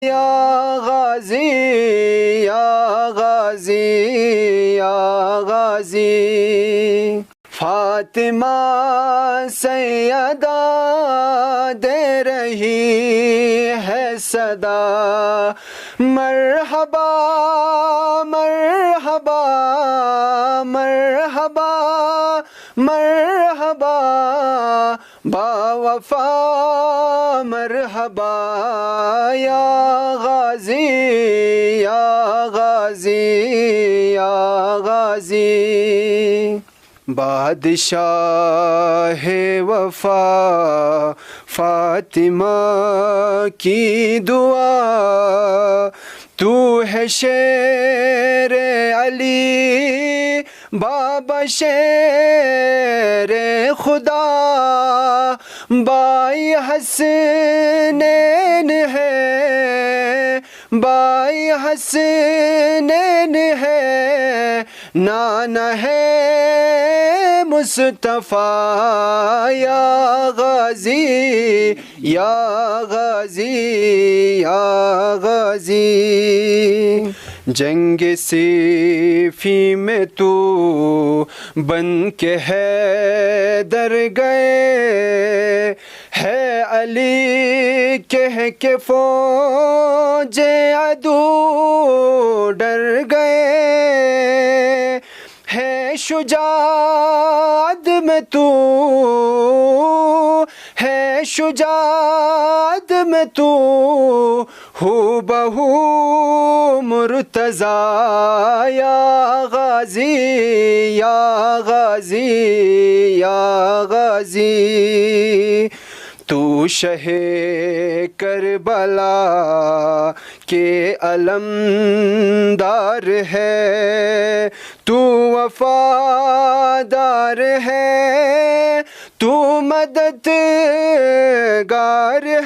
یا غازی یا غازی یا غازی، فاطمہ سیدہ دے رہی ہے صدا، مرحبا مرحبا مرحبا مرحبا با وفا مرحبا، یا غازی یا غازی یا غازی، بادشاہ وفا فاطمہ کی دعا، تو ہے شیر علی بابا شیر خدا، بائی حسنین ہے بائی حسنین ہے، نانا ہے مصطفیٰ، یا غازی یا غازی یا غازی، جنگ صیفی میں تو بن کے حیدر گئے، ہے علی کہہ کے فوج عدو ڈر گئے، ہے شجاعت میں تو ہے شجاعت میں تو ہو بہو مرتضیٰ، یا غازی یا غازی یا غازی، تو شہ کربلا کے علمدار ہے، تو وفادار ہے، تو مددگار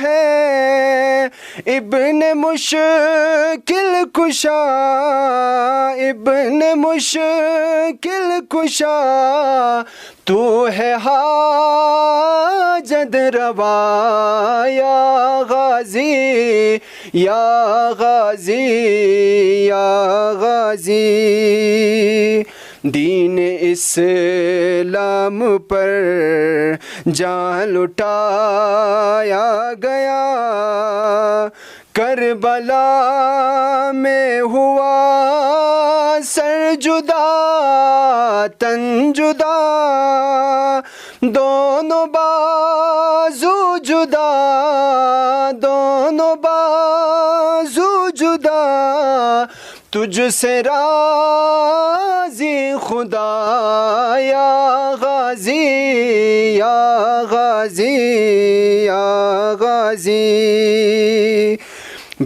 ہے، ابن مشکل کشا ابن مشکل کشا، تو ہے حاجت روا، یا غازی یا غازی یا غازی، دین اسلام پر جان لٹایا گیا، کربلا میں ہوا سر جدا تن جدا، دونوں بازو جدا دونوں بازو جدا، تجھ سے راضی خدا، یا غازی یا غازی یا غازی،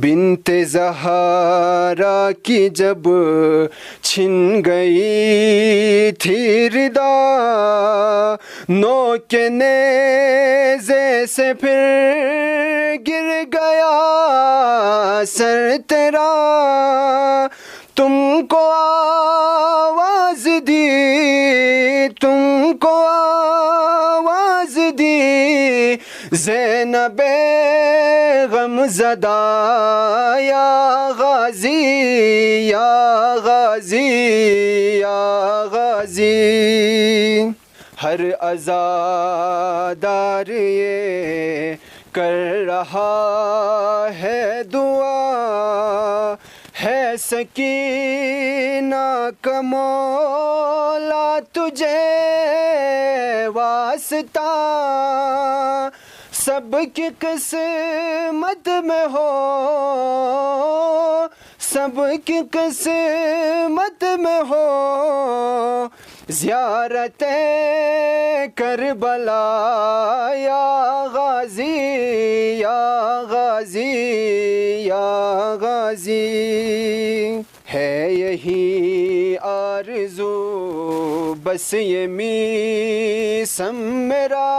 بنت زہرا کی جب چھن گئی تھی ردا، نوک نیزے سے پھر گر گیا سر تیرا، تم کو آواز دی تم کو آواز دی زینب غم زدہ، یا غازی یا غازی یا غازی، ہر عزادار یہ کر رہا ہے دعا، ہے سکینہ کا مولا تجھے واسطہ، سب کی قسمت میں ہو سب کی قسمت میں ہو زیارت کربلا، یا غازی یا غازی یا غازی، ہے یہی آرزو بس یہ میسم میرا،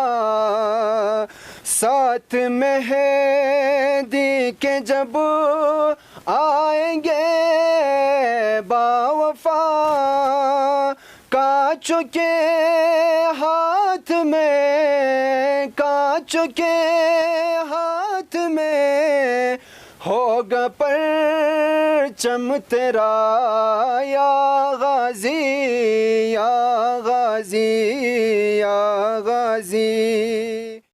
ساتھ مہدی کے جب آئیں گے باوفا، کانچوں کے ہاتھ میں کانچوں کے ہاتھ میں ہوگا پرچم تیرا یا غازی یا غازی یا غازی.